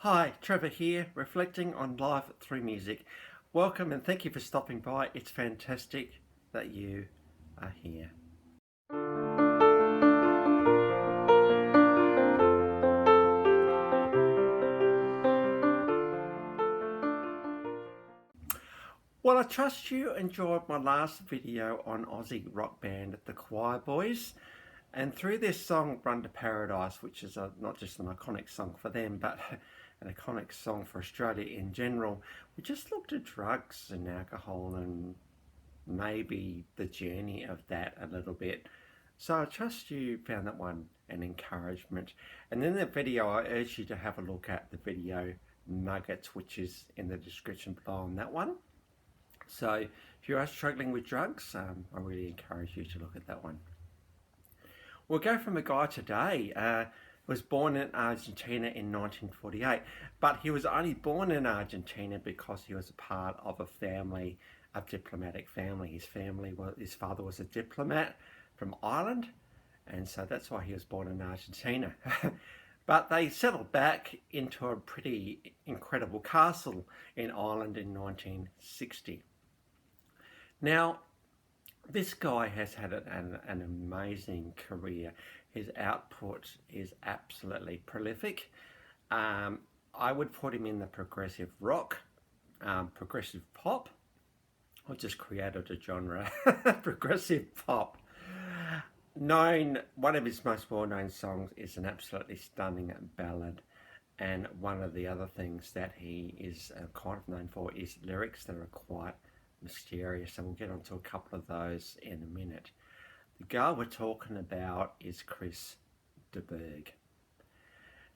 Hi, Trevor here, reflecting on life through music. Welcome and thank you for stopping by. It's fantastic that you are here. Well, I trust you enjoyed my last video on Aussie rock band The Choirboys. And through this song, Run to Paradise, which is not just an iconic song for them, but an iconic song for Australia in general, we just looked at drugs and alcohol and maybe the journey of that a little bit. So I trust you found that one an encouragement. And in the video, I urge you to have a look at the video nuggets, which is in the description below on that one. So if you are struggling with drugs, I really encourage you to look at that one. We'll go from a guy today. Was born in Argentina in 1948, but he was only born in Argentina because he was a part of a diplomatic family. His father was a diplomat from Ireland, and so that's why he was born in Argentina. But they settled back into a pretty incredible castle in Ireland in 1960. Now, this guy has had an amazing career. His output is absolutely prolific. I would put him in the progressive rock, progressive pop. I just created a genre, progressive pop. One of his most well-known songs is an absolutely stunning ballad. And one of the other things that he is kind of known for is lyrics that are quite mysterious, and we'll get onto a couple of those in a minute. The guy we're talking about is Chris de Burgh.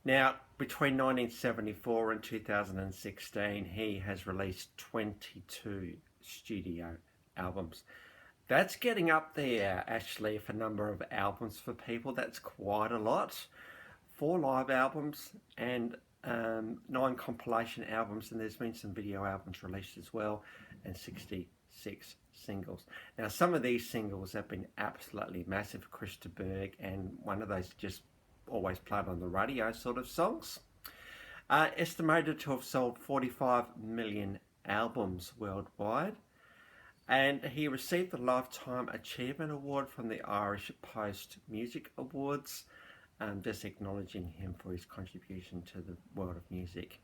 Now, between 1974 and 2016, he has released 22 studio albums. That's getting up there, actually, for number of albums for people. That's quite a lot. 4 live albums and 9 compilation albums, and there's been some video albums released as well, and 66 singles. Now, some of these singles have been absolutely massive for Chris de Burgh, and one of those just always played on the radio sort of songs. Estimated to have sold 45 million albums worldwide, and he received the Lifetime Achievement Award from the Irish Post Music Awards, just acknowledging him for his contribution to the world of music.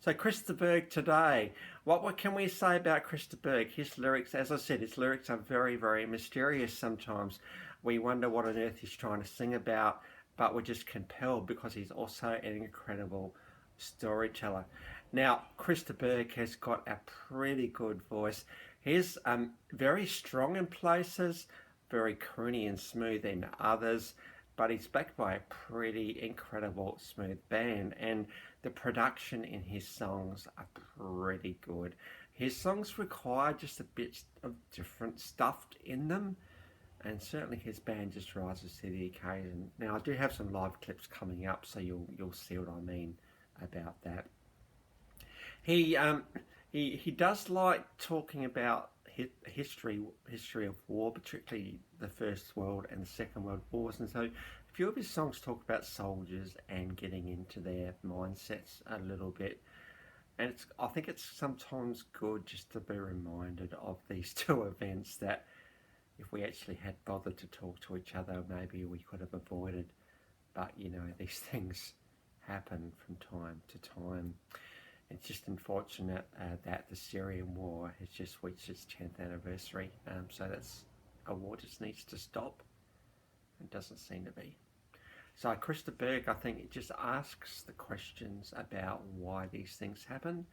So Chris de Burgh today, what can we say about Chris de Burgh? His lyrics, as I said, his lyrics are very, very mysterious sometimes. We wonder what on earth he's trying to sing about, but we're just compelled because he's also an incredible storyteller. Now, Chris de Burgh has got a pretty good voice. He's very strong in places, very croony and smooth in others, but he's backed by a pretty incredible smooth band, and the production in his songs are pretty good. His songs require just a bit of different stuff in them, and certainly his band just rises to the occasion. Now, I do have some live clips coming up, so you'll see what I mean about that. He does like talking about history of war, particularly the First World and the Second World Wars, and so a few of his songs talk about soldiers and getting into their mindsets a little bit. And I think it's sometimes good just to be reminded of these two events that if we actually had bothered to talk to each other, maybe we could have avoided. But, you know, these things happen from time to time. It's just unfortunate that the Syrian war has just reached its 10th anniversary. So that's a war just needs to stop. It doesn't seem to be. So Chris de Burgh, I think, it just asks the questions about why these things happen.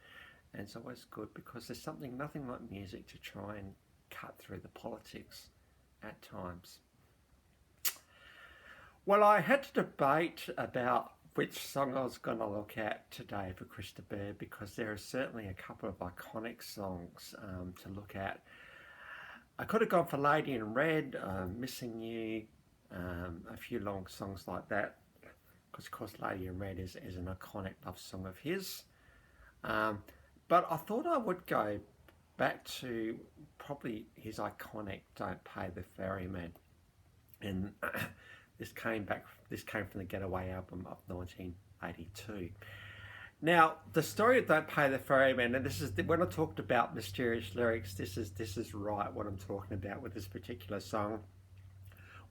And it's always good because there's nothing like music to try and cut through the politics at times. Well, I had to debate about which song I was going to look at today for Chris de Burgh, because there are certainly a couple of iconic songs to look at. I could have gone for Lady in Red, Missing You, a few long songs like that, because of course Lady in Red is an iconic love song of his. But I thought I would go back to probably his iconic Don't Pay the Ferryman. And this came from the Getaway album of 1982. Now, the story of Don't Pay the Ferryman, and this is when I talked about mysterious lyrics. This is right what I'm talking about with this particular song.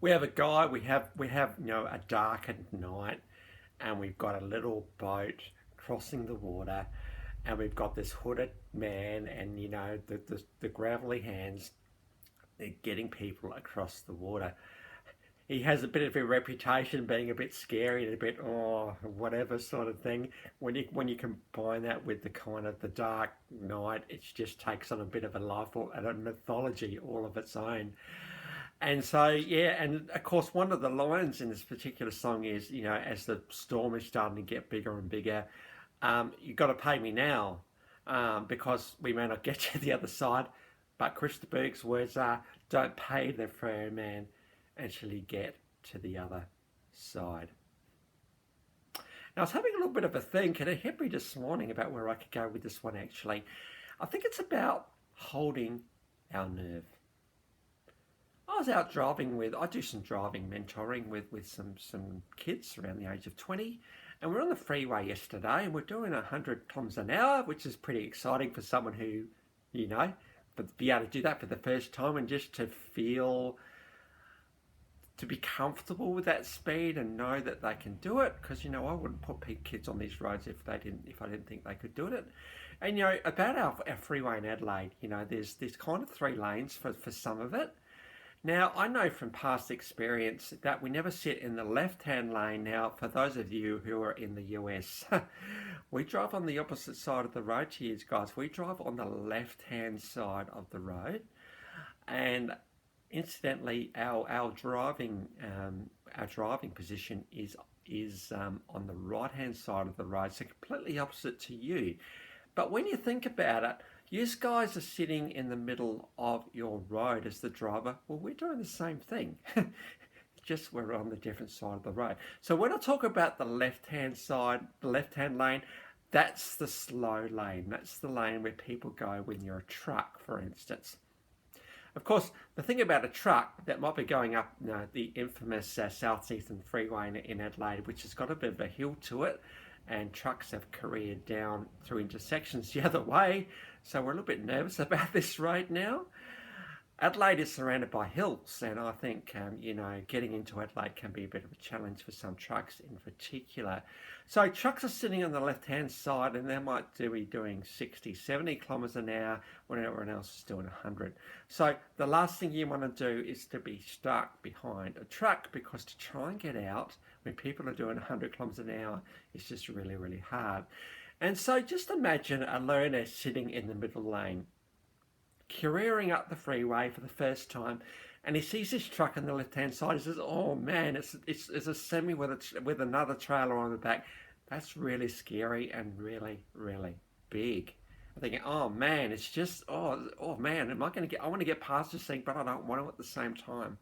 We have a guy. We have a darkened night, and we've got a little boat crossing the water, and we've got this hooded man, and the gravelly hands. They're getting people across the water. He has a bit of a reputation being a bit scary and a bit whatever sort of thing. When you combine that with the kind of the dark night, it just takes on a bit of a life or a mythology all of its own. And so yeah, and of course one of the lines in this particular song is, as the storm is starting to get bigger and bigger, you've got to pay me now, because we may not get to the other side. But Chris de Burgh's words are, don't pay the ferryman until you get to the other side. Now, I was having a little bit of a think, and it hit me this morning about where I could go with this one actually. I think it's about holding our nerve. I was out I do some driving mentoring with some kids around the age of 20, and we're on the freeway yesterday, and we're doing 100 kilometres an hour, which is pretty exciting for someone who, but to be able to do that for the first time and just to be comfortable with that speed and know that they can do it, because I wouldn't put kids on these roads if I didn't think they could do it. And about our freeway in Adelaide, there's kind of 3 lanes for some of it. Now, I know from past experience that we never sit in the left-hand lane. Now, for those of you who are in the US, we drive on the opposite side of the road to you guys. We drive on the left-hand side of the road. And incidentally, our driving position is on the right-hand side of the road, so completely opposite to you. But when you think about it, you guys are sitting in the middle of your road as the driver. Well, we're doing the same thing, just we're on the different side of the road. So when I talk about the left-hand side, the left-hand lane, that's the slow lane. That's the lane where people go when you're a truck, for instance. Of course, the thing about a truck that might be going up the infamous South Eastern Freeway in Adelaide, which has got a bit of a hill to it, and trucks have careered down through intersections the other way, so we're a little bit nervous about this road now. Adelaide is surrounded by hills, and I think, getting into Adelaide can be a bit of a challenge for some trucks in particular. So trucks are sitting on the left-hand side, and they might be doing 60, 70 kilometres an hour when everyone else is doing 100. So the last thing you want to do is to be stuck behind a truck, because to try and get out when people are doing 100 kilometres an hour is just really, really hard. And so just imagine a learner sitting in the middle lane, careering up the freeway for the first time, and he sees this truck on the left-hand side. He says, "Oh man, it's a semi with another trailer on the back. That's really scary and really, really big." I'm thinking, "Oh man, it's just oh man, I want to get past this thing, but I don't want to at the same time."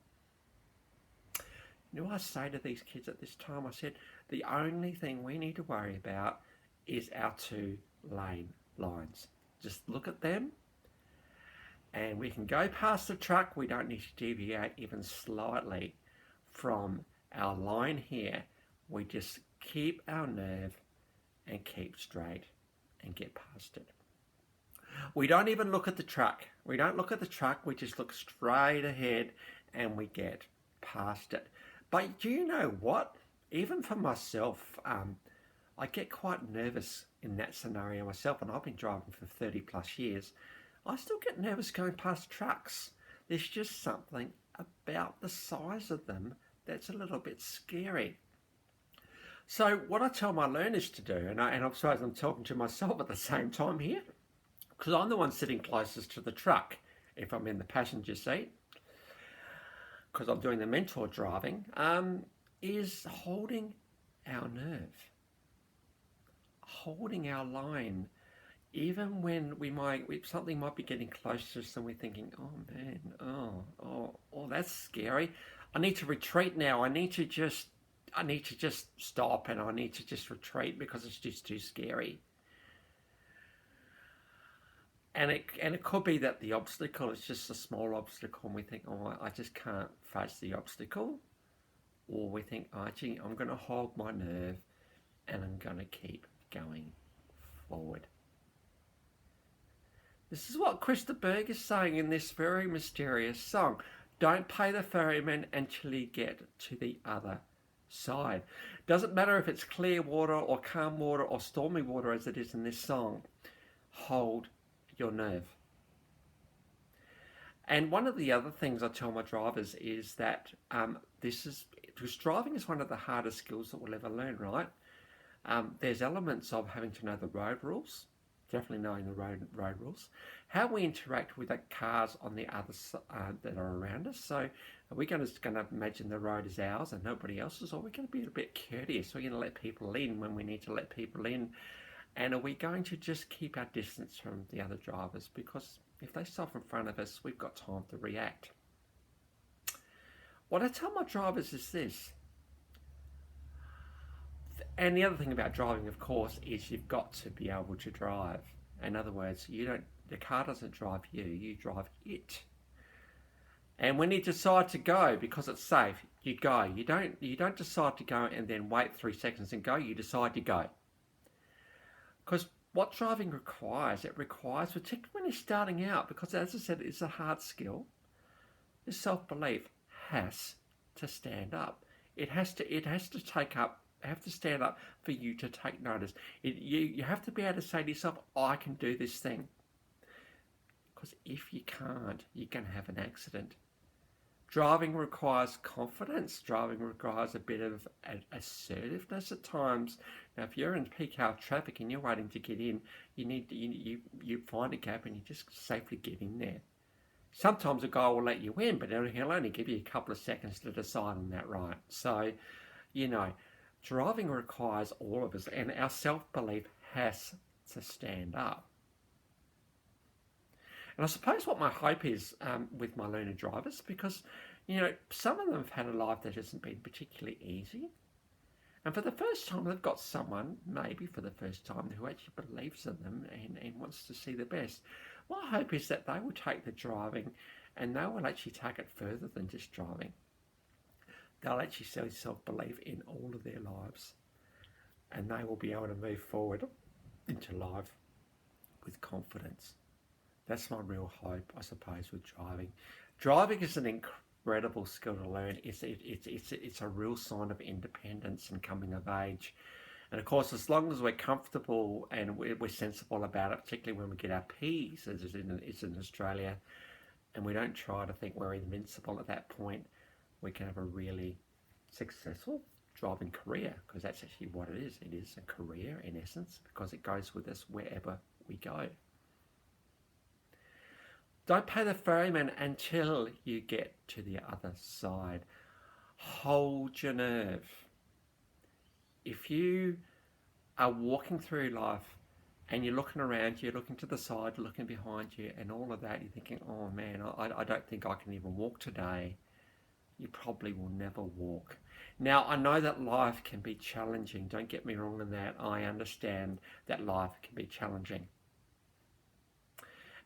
I say to these kids at this time, I said, the only thing we need to worry about is our 2 lane lines. Just look at them, and we can go past the truck. We don't need to deviate even slightly from our line here. We just keep our nerve and keep straight and get past it. We don't even look at the truck. We don't look at the truck. We just look straight ahead and we get past it. But do you know what? Even for myself, I get quite nervous in that scenario myself, and I've been driving for 30 plus years. I still get nervous going past trucks. There's just something about the size of them that's a little bit scary. So what I tell my learners to do, and I suppose I'm talking to myself at the same time here, because I'm the one sitting closest to the truck if I'm in the passenger seat, because I'm doing the mentor driving, is holding our nerve, holding our line. Even when something might be getting close to us and we're thinking, "Oh man, oh, that's scary. I need to retreat now. I need to just stop, and I need to just retreat because it's just too scary." And it could be that the obstacle is just a small obstacle, and we think, "Oh, I just can't face the obstacle," or we think, "Oh, gee, I'm going to hold my nerve, and I'm going to keep going forward. This is what Chris de Burgh is saying in this very mysterious song. Don't pay the ferryman until you get to the other side. Doesn't matter if it's clear water or calm water or stormy water as it is in this song. Hold your nerve. And one of the other things I tell my drivers is that because driving is one of the hardest skills that we'll ever learn, right? There's elements of having to know the road rules, definitely knowing the road rules, how we interact with the cars on the other side that are around us. So are we going to imagine the road is ours and nobody else's, or are we going to be a bit courteous? We're going to let people in when we need to let people in. And are we going to just keep our distance from the other drivers? Because if they stop in front of us, we've got time to react. What I tell my drivers is this. And the other thing about driving, of course, is you've got to be able to drive. In other words, the car doesn't drive you, you drive it. And when you decide to go, because it's safe, you go. You don't decide to go and then wait 3 seconds and go. You decide to go. Because what driving requires, it requires, particularly when you're starting out, because as I said, it's a hard skill, your self-belief has to stand up. It has to stand up for you to take notice. You have to be able to say to yourself, I can do this thing. Because if you can't, you're going to have an accident. Driving requires confidence. Driving requires a bit of assertiveness at times. Now, if you're in peak hour traffic and you're waiting to get in, you find a gap and you just safely get in there. Sometimes a guy will let you in, but he'll only give you a couple of seconds to decide on that right. So, driving requires all of us, and our self-belief has to stand up. And I suppose what my hope is with my learner drivers, because, some of them have had a life that hasn't been particularly easy. And for the first time, they've got someone, maybe for the first time, who actually believes in them and wants to see the best. My hope is that they will take the driving and they will actually take it further than just driving. They'll actually see self-belief in all of their lives. And they will be able to move forward into life with confidence. That's my real hope, I suppose, with driving. Driving is an incredible skill to learn. It's a real sign of independence and coming of age. And of course, as long as we're comfortable and we're sensible about it, particularly when we get our P's, as it's in Australia, and we don't try to think we're invincible at that point, we can have a really successful driving career, because that's actually what it is. It is a career in essence, because it goes with us wherever we go. Don't pay the ferryman until you get to the other side. Hold your nerve. If you are walking through life and you're looking around, you're looking to the side, looking behind you and all of that, you're thinking, oh man, I don't think I can even walk today. You probably will never walk. Now, I know that life can be challenging. Don't get me wrong in that. I understand that life can be challenging.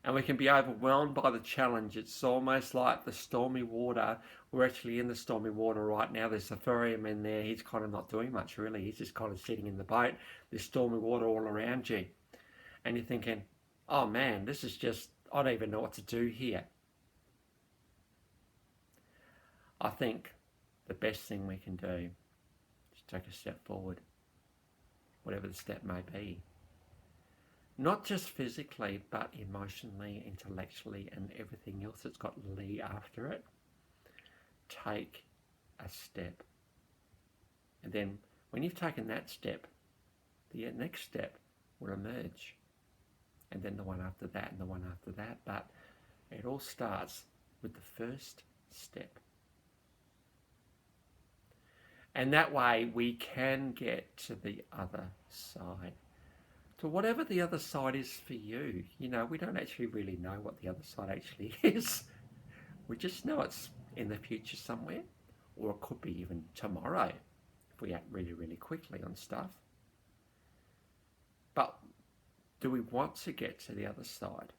And we can be overwhelmed by the challenge. It's almost like the stormy water. We're actually in the stormy water right now. There's a ferryman there. He's kind of not doing much, really. He's just kind of sitting in the boat. There's stormy water all around you. And you're thinking, oh man, this is just, I don't even know what to do here. I think the best thing we can do is take a step forward, whatever the step may be. Not just physically, but emotionally, intellectually, and everything else that's got Lee after it. Take a step. And then when you've taken that step, the next step will emerge. And then the one after that, and the one after that. But it all starts with the first step. And that way we can get to the other side. To whatever the other side is for you. We don't actually really know what the other side actually is. We just know it's in the future somewhere, or it could be even tomorrow if we act really, really quickly on stuff. But do we want to get to the other side,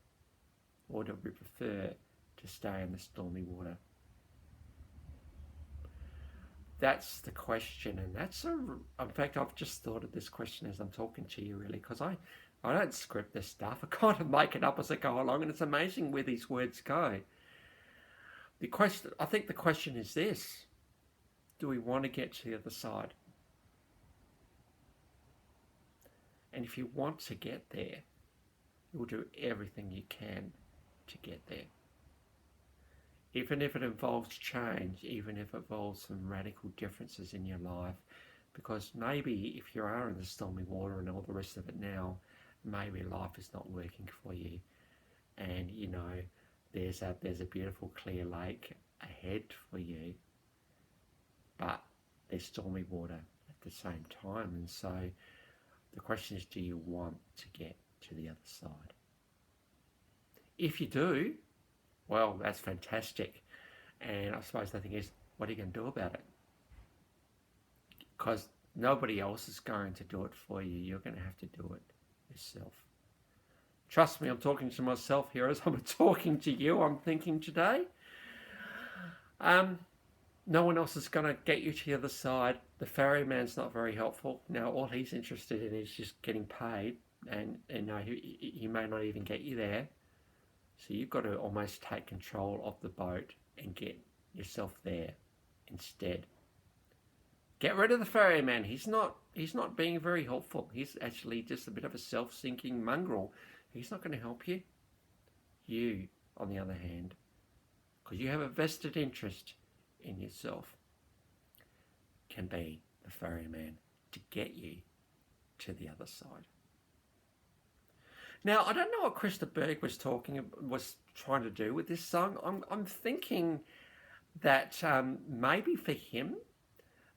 or do we prefer to stay in the stormy water? That's the question, and in fact, I've just thought of this question as I'm talking to you, really, because I don't script this stuff. I kind of make it up as I go along, and it's amazing where these words go. I think the question is this: do we want to get to the other side? And if you want to get there, you'll do everything you can to get there. Even if it involves change, even if it involves some radical differences in your life, because maybe if you are in the stormy water and all the rest of it now, maybe life is not working for you, and you know there's a beautiful clear lake ahead for you, but there's stormy water at the same time. And so the question is, do you want to get to the other side? If you do, well, that's fantastic. And I suppose the thing is, what are you going to do about it? Because nobody else is going to do it for you. You're going to have to do it yourself. Trust me, I'm talking to myself here as I'm talking to you. I'm thinking today. No one else is going to get you to the other side. The ferryman's not very helpful. Now, all he's interested in is just getting paid, and no, he may not even get you there. So you've got to almost take control of the boat and get yourself there instead. Get rid of the ferryman. He's not being very helpful. He's actually just a bit of a self-sinking mongrel. He's not going to help you. You, on the other hand, because you have a vested interest in yourself, can be the ferryman to get you to the other side. Now, I don't know what Chris de Burgh was trying to do with this song. I'm thinking that maybe for him,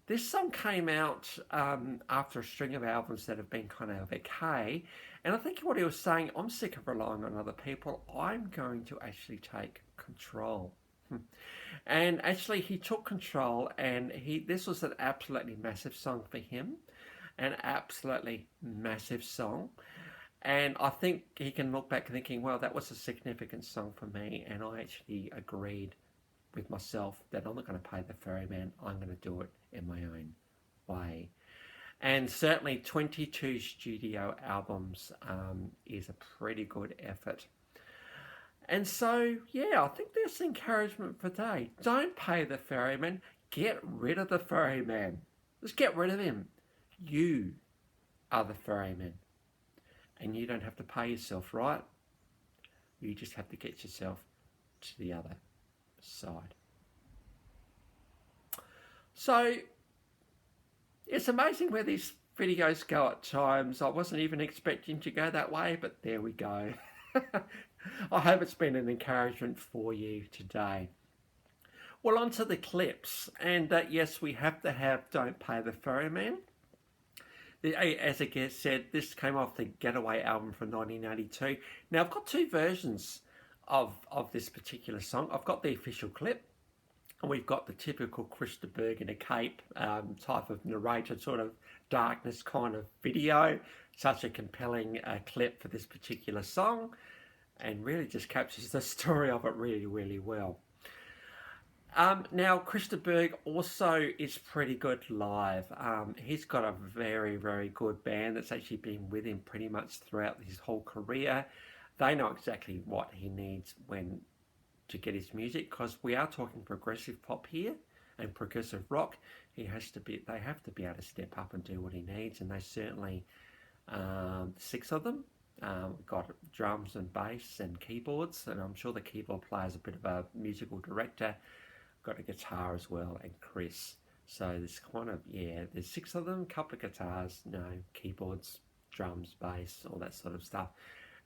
this song came out after a string of albums that have been kind of okay. And I think what he was saying, I'm sick of relying on other people. I'm going to actually take control. And actually, he took control, and this was an absolutely massive song for him. An absolutely massive song. And I think he can look back thinking, well, that was a significant song for me. And I actually agreed with myself that I'm not going to pay the ferryman. I'm going to do it in my own way. And certainly 22 studio albums is a pretty good effort. And so, yeah, I think there's encouragement for today. Don't pay the ferryman. Get rid of the ferryman. Just get rid of him. You are the ferryman. And you don't have to pay yourself, right? You just have to get yourself to the other side. So, it's amazing where these videos go at times. I wasn't even expecting to go that way, but there we go. I hope it's been an encouragement for you today. Well, on to the clips. And yes, we have to have Don't Pay the Ferryman. As I said, this came off the Getaway album from 1982. Now, I've got two versions of this particular song. I've got the official clip, and we've got the typical Chris de Burgh in a cape type of narrator, sort of darkness kind of video. Such a compelling clip for this particular song, and really just captures the story of it really, really well. Now, Chris de Burgh also is pretty good live. He's got a very, very good band that's actually been with him pretty much throughout his whole career. They know exactly what he needs to get his music, because we are talking progressive pop here and progressive rock. They have to be able to step up and do what he needs, and they certainly, 6 of them. We've got drums and bass and keyboards, and I'm sure the keyboard player is a bit of a musical director. Got a guitar as well, and Chris. So there's there's 6 of them, a couple of guitars, keyboards, drums, bass, all that sort of stuff.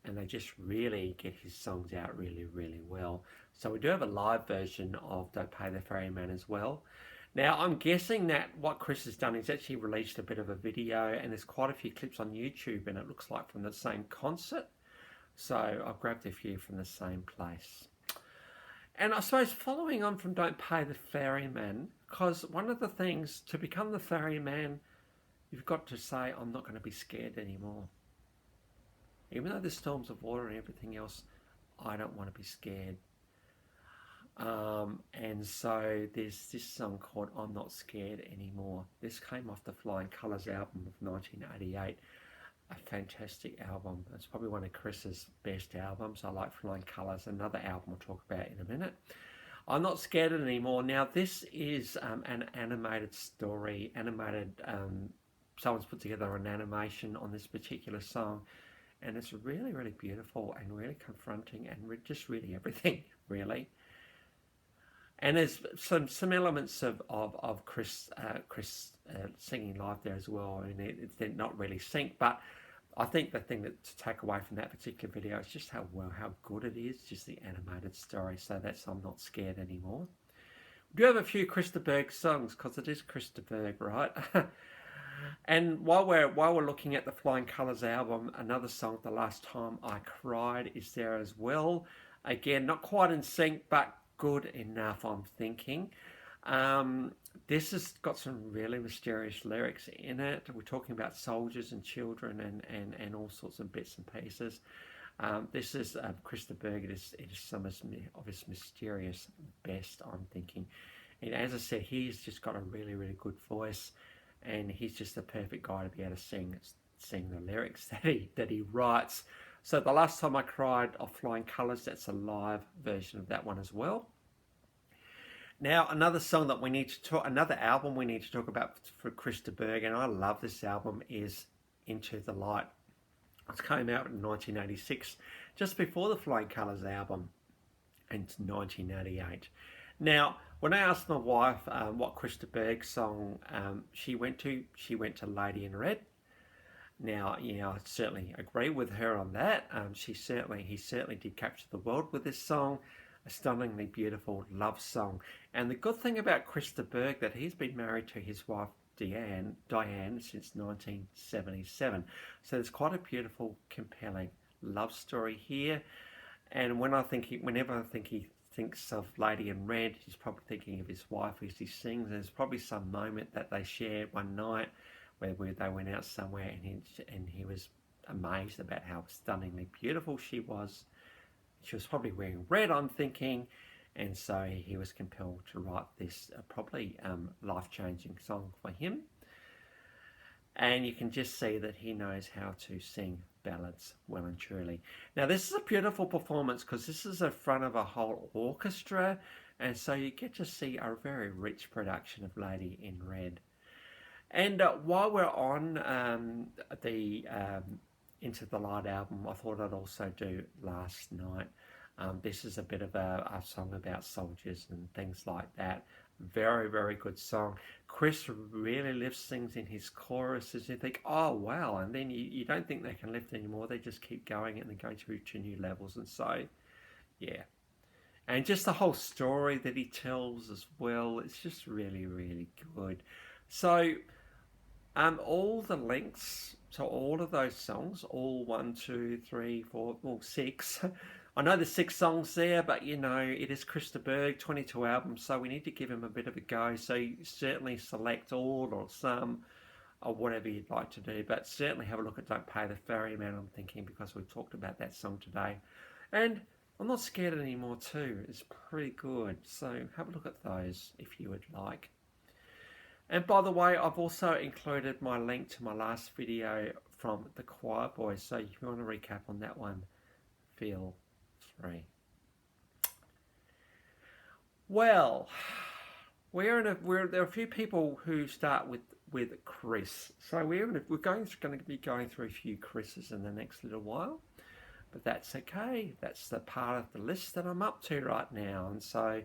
And they just really get his songs out really, really well. So we do have a live version of Don't Pay the Ferryman as well. Now, I'm guessing that what Chris has done is actually released a bit of a video, and there's quite a few clips on YouTube, and it looks like from the same concert. So I've grabbed a few from the same place. And I suppose following on from Don't Pay the Ferryman, because one of the things, to become the ferryman, you've got to say, I'm not going to be scared anymore. Even though there's storms of water and everything else, I don't want to be scared. And so there's this song called I'm Not Scared Anymore. This came off the Flying Colours album of 1988. A fantastic album. It's probably one of Chris's best albums. I like Flying Colours, another album we'll talk about in a minute. I'm Not Scared Anymore. Now this is an animated story, someone's put together an animation on this particular song, and it's really, really beautiful and really confronting and just really everything, really. And there's some elements of Chris singing live there as well. I mean, it's not really sync, but I think the thing to take away from that particular video is just how good it is, just the animated story. So that's I'm Not Scared Anymore. We do have a few Chris de Burgh songs because it is Chris de Burgh, right? And while we're looking at the Flying Colours album, another song, The Last Time I Cried, is there as well. Again, not quite in sync, but good enough, I'm thinking. This has got some really mysterious lyrics in it. We're talking about soldiers and children and all sorts of bits and pieces. This is Chris de Burgh. It is some of his mysterious best, I'm thinking. And as I said, he's just got a really, really good voice, and he's just the perfect guy to be able to sing the lyrics that he writes. So The Last Time I Cried of Flying Colours, that's a live version of that one as well. Now, another album we need to talk about for Chris de Burgh, and I love this album, is Into the Light. It came out in 1986, just before the Flying Colours album, and it's 1988. Now, when I asked my wife what Chris de Burgh song she went to Lady in Red. Now, I certainly agree with her on that. He certainly did capture the world with this song. A stunningly beautiful love song. And the good thing about Chris de Burgh, that he's been married to his wife Diane since 1977. So there's quite a beautiful, compelling love story here. And whenever I think he thinks of Lady in Red, he's probably thinking of his wife as he sings. There's probably some moment that they shared one night where they went out somewhere, and he was amazed about how stunningly beautiful she was. She was probably wearing red, I'm thinking, and so he was compelled to write this probably life-changing song for him. And you can just see that he knows how to sing ballads well and truly. Now, this is a beautiful performance because this is in front of a whole orchestra, and so you get to see a very rich production of Lady in Red. And while we're on the Into the Light album, I thought I'd also do Last Night. This is a bit of a song about soldiers and things like that. Very, very good song. Chris really lifts things in his choruses. You think, oh, wow. And then you don't think they can lift anymore. They just keep going and they go to new levels. And so, yeah. And just the whole story that he tells as well, it's just really, really good. So, all the links to all of those songs, all 1, 2, 3, 4, well, 6. I know there's 6 songs there, but it is Chris de Burgh, 22 albums, so we need to give him a bit of a go. So you certainly select all or some or whatever you'd like to do, but certainly have a look at Don't Pay the Ferryman, I'm thinking, because we've talked about that song today. And I'm Not Scared Anymore too. It's pretty good, so have a look at those if you would like. And by the way, I've also included my link to my last video from the Choirboys, so if you want to recap on that one, feel free. Well, there are a few people who start with Chris, so we're going to be going through a few Chris's in the next little while, but that's okay. That's the part of the list that I'm up to right now, and so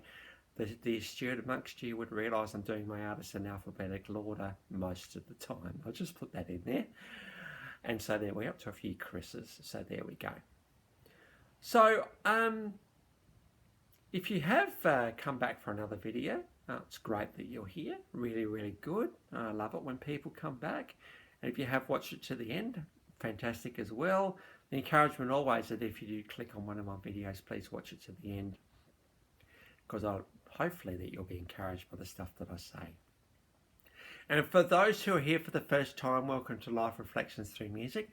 the astute amongst you would realise I'm doing my artists in alphabetical order most of the time. I'll just put that in there. And so there we're up to a few Chris's. So there we go. So if you have come back for another video, it's great that you're here. Really, really good. I love it when people come back. And if you have watched it to the end, fantastic as well. The encouragement always that if you do click on one of my videos, please watch it to the end, because hopefully that you'll be encouraged by the stuff that I say. And for those who are here for the first time, welcome to Life Reflections Through Music.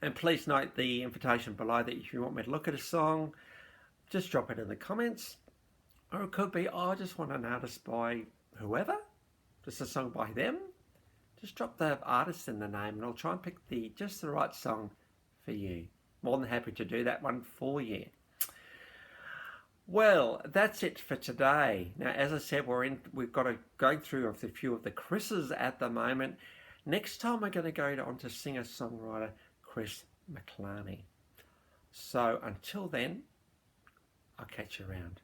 And please note the invitation below that if you want me to look at a song, just drop it in the comments. Or it could be, oh, I just want an artist by whoever, just a song by them. Just drop the artist in the name and I'll try and pick just the right song for you. More than happy to do that one for you. Well, that's it for today. Now, as I said, we've got going through a few of the Chris's at the moment. Next time we're going to go on to singer-songwriter Chris McClarney. So until then, I'll catch you around.